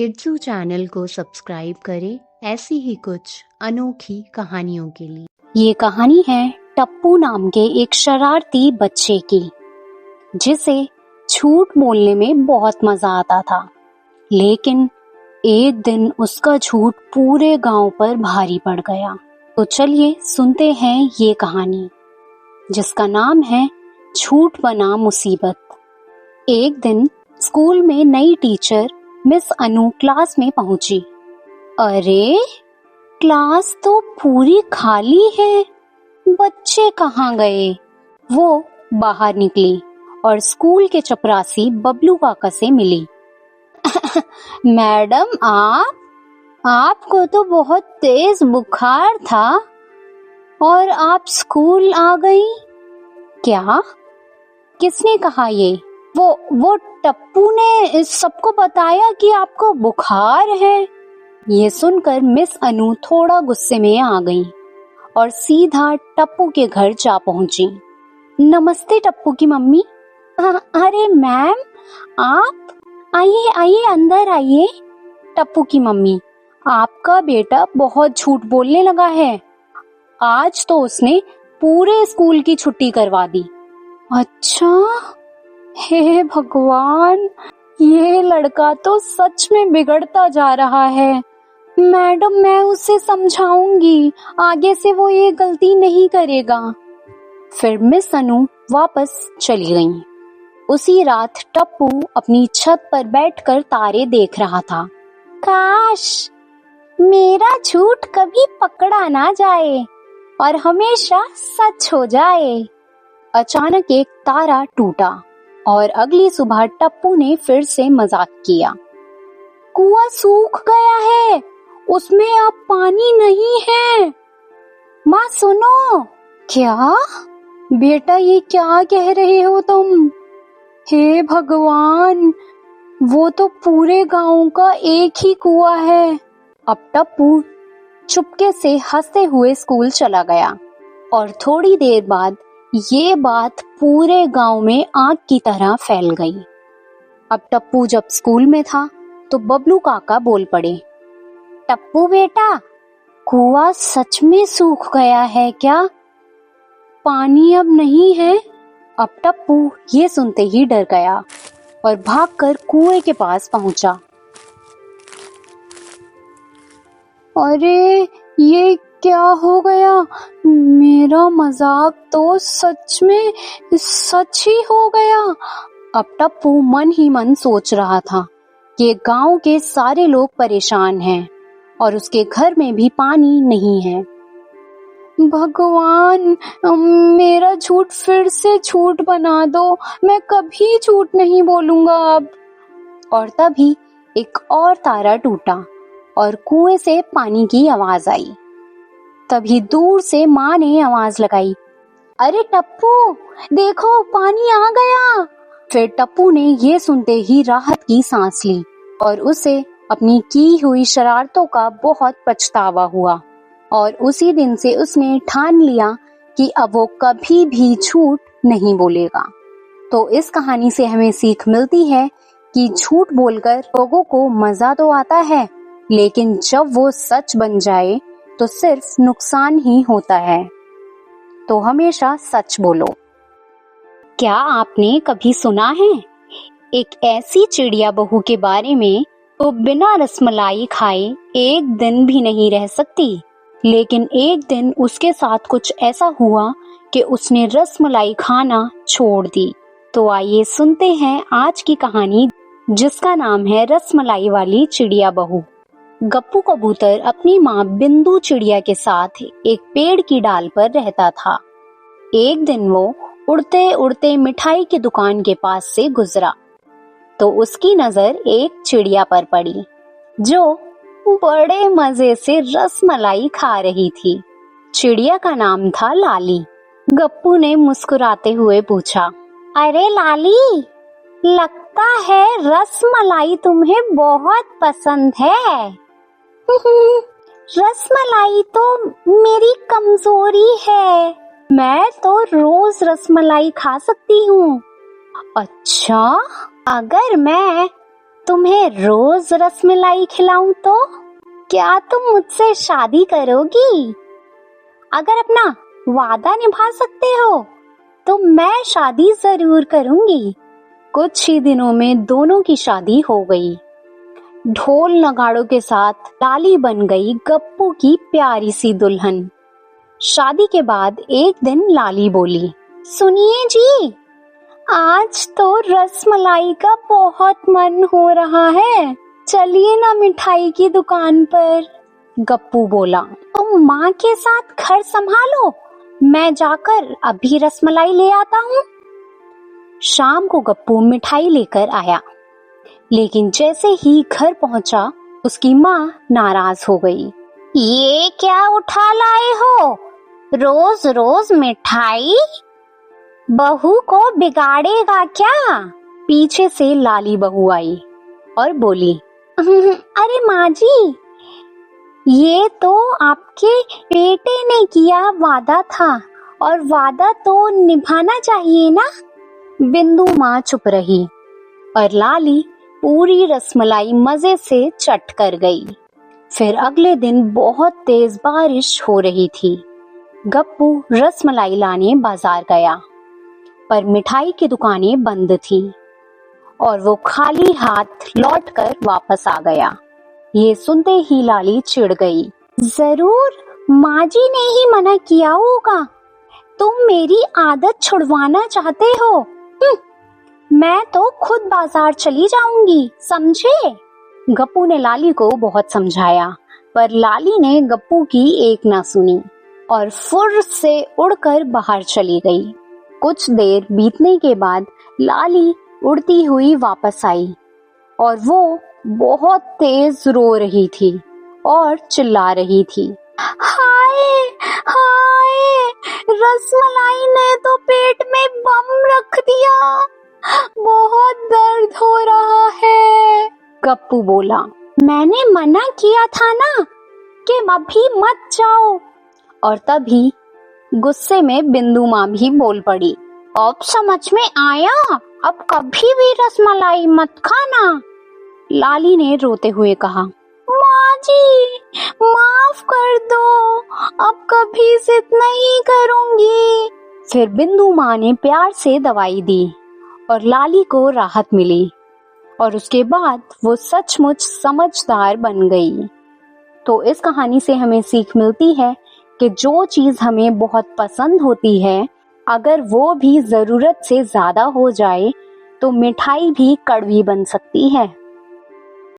किड्सू channel को subscribe करें ऐसी ही कुछ अनोखी कहानियों के लिए। ये कहानी है टप्पू नाम के एक शरारती बच्चे की, जिसे झूठ बोलने में बहुत मजा आता था। लेकिन एक दिन उसका झूठ पूरे गांव पर भारी पड़ गया। तो चलिए सुनते हैं ये कहानी, जिसका नाम है झूठ बना मुसीबत। एक दिन स्कूल में नई टीचर मिस अनु क्लास में पहुंची। अरे, क्लास तो पूरी खाली है, बच्चे कहाँ गए? वो बाहर निकली और स्कूल के चपरासी बबलू काका से मिली। मैडम, आपको तो बहुत तेज बुखार था और आप स्कूल आ गई। क्या? किसने कहा ये? वो टप्पू ने सबको बताया कि आपको बुखार है। ये सुनकर मिस अनु थोड़ा गुस्से में आ गई और सीधा टप्पू के घर जा पहुंची। नमस्ते टप्पू की मम्मी। अरे मैम, आप आइए अंदर आइए। टप्पू की मम्मी, आपका बेटा बहुत झूठ बोलने लगा है। आज तो उसने पूरे स्कूल की छुट्टी करवा दी। अच्छा, हे भगवान, ये लड़का तो सच में बिगड़ता जा रहा है। मैडम, मैं उसे समझाऊंगी, आगे से वो ये गलती नहीं करेगा। फिर मिस अनु वापस चली गई। उसी रात टप्पू अपनी छत पर बैठकर तारे देख रहा था। काश मेरा झूठ कभी पकड़ा ना जाए और हमेशा सच हो जाए। अचानक एक तारा टूटा और अगली सुबह टप्पू ने फिर से मजाक किया। कुआं सूख गया है, उसमें अब पानी नहीं है। माँ सुनो। क्या? बेटा, ये क्या कह रहे हो तुम? हे भगवान, वो तो पूरे गांव का एक ही कुआं है। अब टप्पू चुपके से हंसते हुए स्कूल चला गया और थोड़ी देर बाद ये बात पूरे गांव में आग की तरह फैल गई। अब टप्पू जब स्कूल में था तो बबलू काका बोल पड़े। टप्पू बेटा, कुआं सच में सूख गया है क्या? पानी अब नहीं है? अब टप्पू ये सुनते ही डर गया और भागकर कुएं के पास पहुंचा। अरे, ये क्या हो गया? मेरा मजाक तो सच में सच ही हो गया। अब टप्पू मन ही मन सोच रहा था कि गांव के सारे लोग परेशान हैं और उसके घर में भी पानी नहीं है। भगवान, मेरा झूठ फिर से झूठ बना दो, मैं कभी झूठ नहीं बोलूंगा अब। और तभी एक और तारा टूटा और कुएं से पानी की आवाज आई। तभी दूर से माँ ने आवाज लगाई। अरे टप्पू, देखो पानी आ गया। फिर टप्पू ने ये सुनते ही राहत की सांस ली और उसे अपनी की हुई शरारतों का बहुत पछतावा हुआ। और उसी दिन से उसने ठान लिया कि अब वो कभी भी झूठ नहीं बोलेगा। तो इस कहानी से हमें सीख मिलती है कि झूठ बोलकर लोगों को मजा तो आता है, लेकिन जब वो सच बन जाए तो सिर्फ नुकसान ही होता है। तो हमेशा सच बोलो। क्या आपने कभी सुना है एक ऐसी चिड़िया बहू के बारे में तो बिना रसमलाई खाए एक दिन भी नहीं रह सकती? लेकिन एक दिन उसके साथ कुछ ऐसा हुआ कि उसने रसमलाई खाना छोड़ दी। तो आइए सुनते हैं आज की कहानी, जिसका नाम है रसमलाई वाली चिड़िया बहू। गप्पू कबूतर अपनी माँ बिंदु चिड़िया के साथ एक पेड़ की डाल पर रहता था। एक दिन वो उड़ते उड़ते मिठाई की दुकान के पास से गुजरा तो उसकी नजर एक चिड़िया पर पड़ी, जो बड़े मजे से रसमलाई खा रही थी। चिड़िया का नाम था लाली। गप्पू ने मुस्कुराते हुए पूछा, अरे लाली, लगता है रसमलाई तुम्हें बहुत पसंद है। रसमलाई तो मेरी कमजोरी है, मैं तो रोज रसमलाई खा सकती हूँ। अच्छा, अगर मैं तुम्हें रोज रसमलाई खिलाऊं तो क्या तुम मुझसे शादी करोगी? अगर अपना वादा निभा सकते हो तो मैं शादी जरूर करूंगी। कुछ ही दिनों में दोनों की शादी हो गई। ढोल नगाड़ों के साथ लाली बन गई गप्पू की प्यारी सी दुल्हन। शादी के बाद एक दिन लाली बोली, सुनिए जी, आज तो रसमलाई का बहुत मन हो रहा है, चलिए ना मिठाई की दुकान पर। गप्पू बोला, तुम माँ के साथ घर संभालो, मैं जाकर अभी रसमलाई ले आता हूँ। शाम को गप्पू मिठाई लेकर आया, लेकिन जैसे ही घर पहुंचा उसकी माँ नाराज हो गई। ये क्या उठा लाए हो, रोज रोज मिठाई, बहू को बिगाड़ेगा क्या? पीछे से लाली बहू आई और बोली, अरे माँ जी, ये तो आपके बेटे ने किया वादा था और वादा तो निभाना चाहिए ना। बिंदु माँ चुप रही और लाली पूरी रसमलाई मजे से चट कर गई। फिर अगले दिन बहुत तेज बारिश हो रही थी। गप्पू रसमलाई लाने बाजार गया, पर मिठाई की दुकानें बंद थी और वो खाली हाथ लौटकर वापस आ गया। ये सुनते ही लाली चिढ़ गई। जरूर माँ जी ने ही मना किया होगा, तुम मेरी आदत छुड़वाना चाहते हो। मैं तो खुद बाजार चली जाऊंगी, समझे? गप्पू ने लाली को बहुत समझाया, पर लाली ने गप्पू की एक ना सुनी और फुर्र से उड़कर बाहर चली गई। कुछ देर बीतने के बाद लाली उड़ती हुई वापस आई और वो बहुत तेज रो रही थी और चिल्ला रही थी, हाय हाय, रसमलाई ने तो पेट में बम रख दिया, बहुत दर्द हो रहा है। गप्पू बोला, मैंने मना किया था ना कि अभी मत जाओ। और तभी गुस्से में बिंदु माँ भी बोल पड़ी, अब समझ में आया, अब कभी भी रसमलाई मत खाना। लाली ने रोते हुए कहा, माँ जी माफ कर दो, अब कभी जिद नहीं करूंगी। फिर बिंदु माँ ने प्यार से दवाई दी और लाली को राहत मिली और उसके बाद वो सचमुच समझदार बन गई। तो इस कहानी से हमें सीख मिलती है कि जो चीज हमें बहुत पसंद होती है, अगर वो भी जरूरत से ज्यादा हो जाए तो मिठाई भी कड़वी बन सकती है।